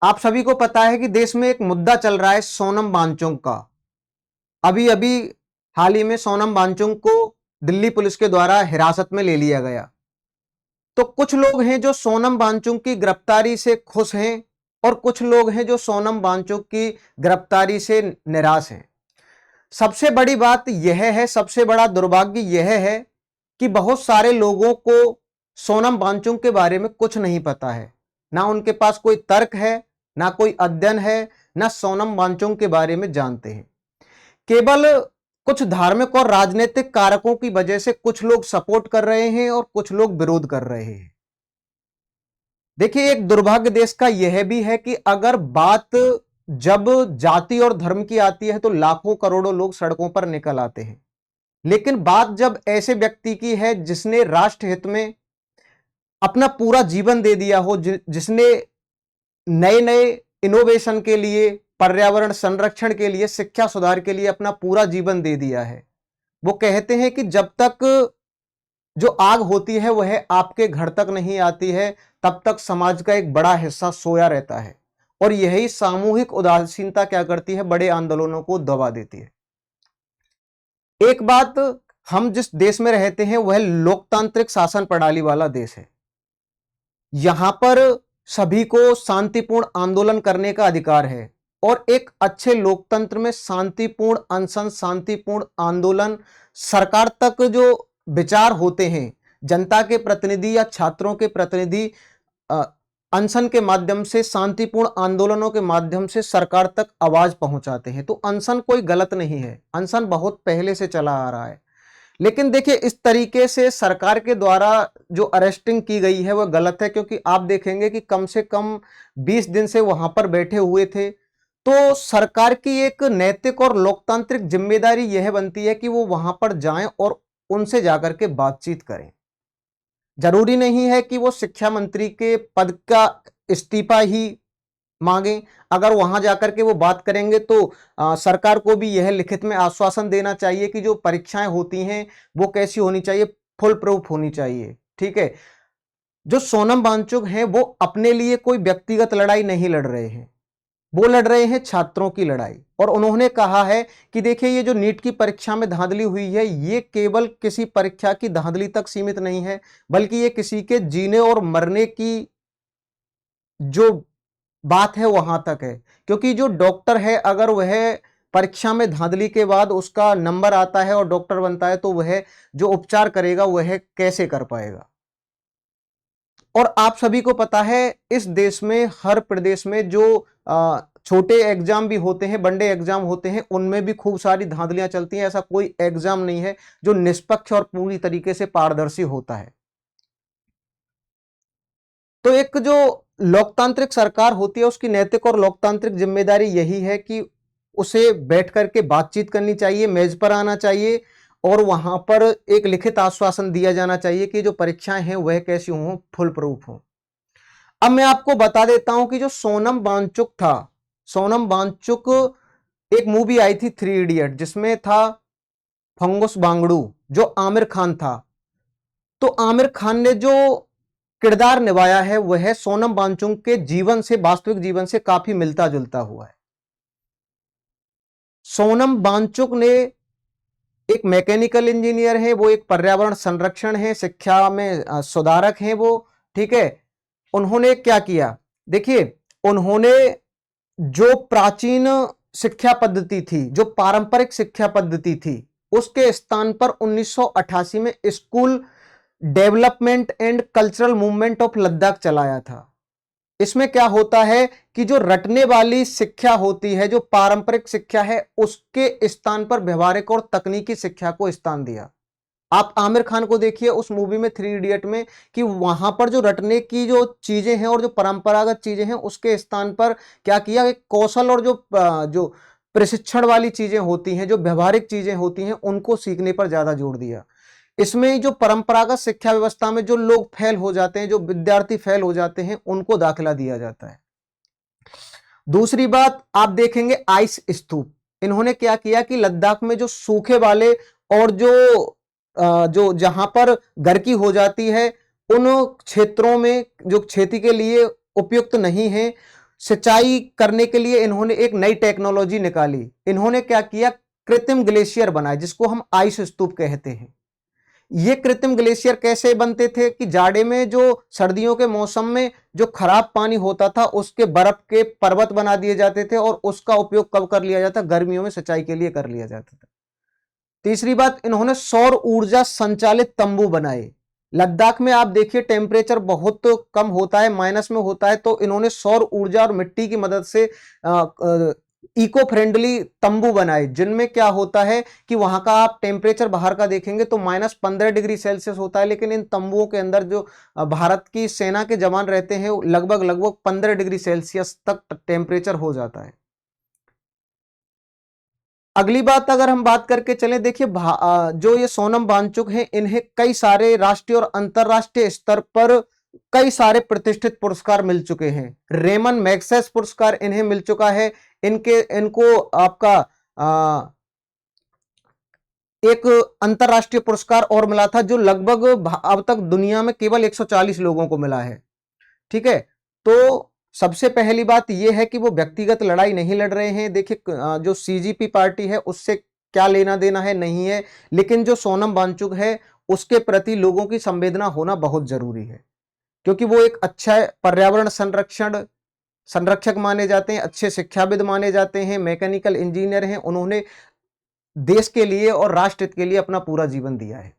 आप सभी को पता है कि देश में एक मुद्दा चल रहा है सोनम वांगचुक का। अभी अभी हाल ही में सोनम वांगचुक को दिल्ली पुलिस के द्वारा हिरासत में ले लिया गया। तो कुछ लोग हैं जो सोनम वांगचुक की गिरफ्तारी से खुश हैं और कुछ लोग हैं जो सोनम वांगचुक की गिरफ्तारी से निराश हैं। सबसे बड़ी बात यह है, सबसे बड़ा दुर्भाग्य यह है कि बहुत सारे लोगों को सोनम वांगचुक के बारे में कुछ नहीं पता है। ना उनके पास कोई तर्क है, ना कोई अध्ययन है, ना सोनम वांगचुक के बारे में जानते हैं। केवल कुछ धार्मिक और राजनीतिक कारकों की वजह से कुछ लोग सपोर्ट कर रहे हैं और कुछ लोग विरोध कर रहे हैं। देखिए, एक दुर्भाग्य देश का यह भी है कि अगर बात जब जाति और धर्म की आती है तो लाखों करोड़ों लोग सड़कों पर निकल आते हैं, लेकिन बात जब ऐसे व्यक्ति की है जिसने राष्ट्र हित में अपना पूरा जीवन दे दिया हो, जिसने नए नए इनोवेशन के लिए, पर्यावरण संरक्षण के लिए, शिक्षा सुधार के लिए अपना पूरा जीवन दे दिया है। वो कहते हैं कि जब तक जो आग होती है वह आपके घर तक नहीं आती है, तब तक समाज का एक बड़ा हिस्सा सोया रहता है। और यही सामूहिक उदासीनता क्या करती है, बड़े आंदोलनों को दबा देती है। एक बात, हम जिस देश में रहते हैं वह लोकतांत्रिक शासन प्रणाली वाला देश है। यहां पर सभी को शांतिपूर्ण आंदोलन करने का अधिकार है और एक अच्छे लोकतंत्र में शांतिपूर्ण अनशन, शांतिपूर्ण आंदोलन, सरकार तक जो विचार होते हैं, जनता के प्रतिनिधि या छात्रों के प्रतिनिधि अनशन के माध्यम से, शांतिपूर्ण आंदोलनों के माध्यम से सरकार तक आवाज पहुंचाते हैं। तो अनशन कोई गलत नहीं है, अनशन बहुत पहले से चला आ रहा है। लेकिन देखिए, इस तरीके से सरकार के द्वारा जो अरेस्टिंग की गई है वह गलत है, क्योंकि आप देखेंगे कि कम से कम 20 दिन से वहां पर बैठे हुए थे। तो सरकार की एक नैतिक और लोकतांत्रिक जिम्मेदारी यह बनती है कि वो वहां पर जाएं और उनसे जाकर के बातचीत करें। जरूरी नहीं है कि वो शिक्षा मंत्री के पद का इस्तीफा ही मांगे। अगर वहां जाकर के वो बात करेंगे तो सरकार को भी यह लिखित में आश्वासन देना चाहिए कि जो परीक्षाएं होती हैं वो कैसी होनी चाहिए, फुल प्रूफ होनी चाहिए। ठीक है, जो सोनम वांगचुक हैं वो अपने लिए कोई व्यक्तिगत लड़ाई नहीं लड़ रहे हैं, वो लड़ रहे हैं छात्रों की लड़ाई। और उन्होंने कहा है कि देखिए, ये जो नीट की परीक्षा में धांधली हुई है, ये केवल किसी परीक्षा की धांधली तक सीमित नहीं है, बल्कि ये किसी के जीने और मरने की जो बात है वहां तक है। क्योंकि जो डॉक्टर है, अगर वह परीक्षा में धांधली के बाद उसका नंबर आता है और डॉक्टर बनता है, तो वह जो उपचार करेगा वह कैसे कर पाएगा। और आप सभी को पता है, इस देश में हर प्रदेश में जो छोटे एग्जाम भी होते हैं, बड़े एग्जाम होते हैं, उनमें भी खूब सारी धांधलियां चलती हैं। ऐसा कोई एग्जाम नहीं है जो निष्पक्ष और पूरी तरीके से पारदर्शी होता है। तो एक जो लोकतांत्रिक सरकार होती है, उसकी नैतिक और लोकतांत्रिक जिम्मेदारी यही है कि उसे बैठ करके बातचीत करनी चाहिए, मेज पर आना चाहिए और वहां पर एक लिखित आश्वासन दिया जाना चाहिए कि जो परीक्षाएं हैं वह कैसी हों, फुल प्रूफ हो। अब मैं आपको बता देता हूं कि जो सोनम वांगचुक था, सोनम वांगचुक, एक मूवी आई थी 3 इडियट, जिसमें था फंगुस वांगडू, जो आमिर खान था। तो आमिर खान ने जो किरदार निभाया है वह सोनम वांगचुक के जीवन से, वास्तविक जीवन से काफी मिलता जुलता हुआ है। सोनम वांगचुक ने एक मैकेनिकल इंजीनियर है, वो एक पर्यावरण संरक्षण है, शिक्षा में सुधारक है वो। ठीक है, उन्होंने क्या किया, देखिए, उन्होंने जो प्राचीन शिक्षा पद्धति थी, जो पारंपरिक शिक्षा पद्धति थी, उसके स्थान पर 1988 में school development and cultural movement of Ladakh चलाया था। इसमें क्या होता है कि जो रटने वाली शिक्षा होती है, जो पारंपरिक शिक्षा है, उसके स्थान पर व्यवहारिक और तकनीकी शिक्षा को स्थान दिया। आप आमिर खान को देखिए उस मूवी में 3 इडियट में, कि वहां पर जो रटने की जो चीजें हैं और जो परंपरागत चीजें हैं, उसके स्थान पर क्या किया, एक कौशल और जो प्रशिक्षण वाली चीजें होती हैं, जो व्यवहारिक चीजें होती हैं, उनको सीखने पर ज्यादा जोर दिया। इसमें जो परंपरागत शिक्षा व्यवस्था में जो लोग फेल हो जाते हैं, जो विद्यार्थी फेल हो जाते हैं, उनको दाखिला दिया जाता है। दूसरी बात, आप देखेंगे आइस स्तूप, इन्होंने क्या किया कि लद्दाख में जो सूखे वाले और जो जहां पर गर्की हो जाती है, उन क्षेत्रों में जो खेती के लिए उपयुक्त नहीं है, सिंचाई करने के लिए इन्होंने एक नई टेक्नोलॉजी निकाली। इन्होंने क्या किया, कृत्रिम ग्लेशियर बनाए जिसको हम आइस स्तूप कहते हैं। ये कृत्रिम ग्लेशियर कैसे बनते थे कि जाड़े में जो सर्दियों के मौसम में जो खराब पानी होता था उसके बर्फ के पर्वत बना दिए जाते थे और उसका उपयोग कब कर लिया जाता, गर्मियों में सिंचाई के लिए कर लिया जाता था। तीसरी बात, इन्होंने सौर ऊर्जा संचालित तंबू बनाए। लद्दाख में आप देखिए टेम्परेचर बहुत कम होता है, माइनस में होता है, तो इन्होंने सौर ऊर्जा और मिट्टी की मदद से इको फ्रेंडली तंबू बनाए जिनमें क्या होता है कि वहां का आप टेम्परेचर बाहर का देखेंगे तो -15 डिग्री सेल्सियस होता है, लेकिन इन तंबुओं के अंदर जो भारत की सेना के जवान रहते हैं लगभग लगभग 15 डिग्री सेल्सियस तक टेम्परेचर हो जाता है। अगली बात अगर हम बात करके चले, देखिए जो ये सोनम वांगचुक हैं इन्हें कई सारे राष्ट्रीय और अंतरराष्ट्रीय स्तर पर कई सारे प्रतिष्ठित पुरस्कार मिल चुके हैं। रेमन मैग्सेस पुरस्कार इन्हें मिल चुका है। इनको आपका एक अंतरराष्ट्रीय पुरस्कार और मिला था जो लगभग अब तक दुनिया में केवल 140 लोगों को मिला है। ठीक है, तो सबसे पहली बात यह है कि वो व्यक्तिगत लड़ाई नहीं लड़ रहे हैं। देखिए जो सीजीपी पार्टी है उससे क्या लेना देना है नहीं है, लेकिन जो सोनम वांगचुक है उसके प्रति लोगों की संवेदना होना बहुत जरूरी है, क्योंकि वो एक अच्छा पर्यावरण संरक्षक माने जाते हैं, अच्छे शिक्षाविद माने जाते हैं, मैकेनिकल इंजीनियर हैं। उन्होंने देश के लिए और राष्ट्र के लिए अपना पूरा जीवन दिया है।